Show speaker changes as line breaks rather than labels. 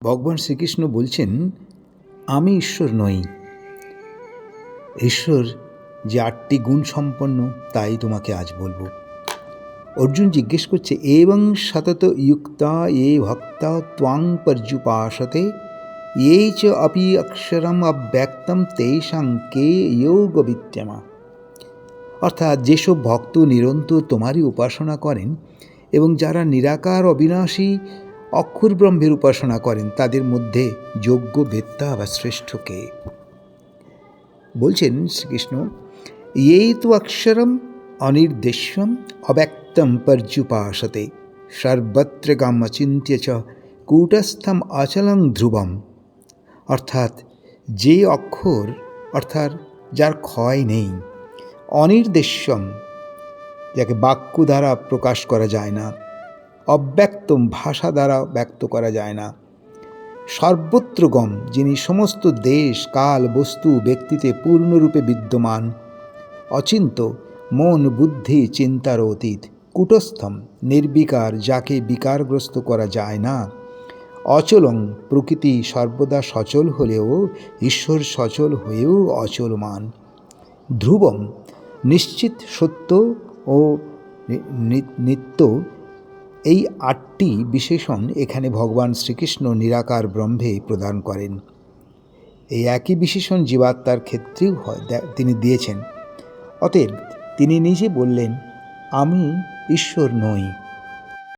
ভগবান শ্রীকৃষ্ণ বলছেন, আমি ঈশ্বর নই। ঈশ্বর যে 8টি গুণ সম্পন্ন তাই তোমাকে আজ বলবো। অর্জুন জিজ্ঞেস করছে, এবং সতত যুক্তা এ ভক্তা ত্বাং পর্যুপাসতে এ চ অপি অক্ষরম অব্যক্তম তেষাং কে যোগ বিদ্যমা। অর্থাৎ যেসব ভক্ত নিরন্তর তোমারই উপাসনা করেন এবং যারা নিরাকার অবিনাশী অক্ষর ব্রহ্মের উপাসনা করেন, তাদের মধ্যে যোগ্য বেত্তা বা শ্রেষ্ঠ কে? বলছেন শ্রীকৃষ্ণ, এই তো অক্ষরম অনির্দেশ্যম অব্যক্তম পর্যুপাসতে সর্বত্র গামচিন্ত্য চ কূটস্থম অচলং ধ্রুবম। অর্থাৎ যে অক্ষর, অর্থাৎ যার ক্ষয় নেই, অনির্দেশ্যম যাকে বাক্য দ্বারা প্রকাশ করা যায় না, অব্যক্তম ভাষা দ্বারা ব্যক্ত করা যায় না, সর্বত্রগম যিনি সমস্ত দেশ কাল বস্তু ব্যক্তিতে পূর্ণরূপে বিদ্যমান, অচিন্ত মন বুদ্ধি চিন্তার অতীত, কূটস্থম নির্বিকার যাকে বিকারগ্রস্ত করা যায় না, অচলং প্রকৃতি সর্বদা সচল হলেও ঈশ্বর সচল হয়েও অচলমান, ধ্রুবম নিশ্চিত সত্য ও নিত্য। এই 8টি বিশেষণ এখানে ভগবান শ্রীকৃষ্ণ নিরাকার ব্রহ্মে প্রদান করেন। এই একই বিশেষণ জীবাত্মার ক্ষেত্রেও তিনি দিয়েছেন। অতএব তিনি নিজে বললেন, আমি ঈশ্বর নই।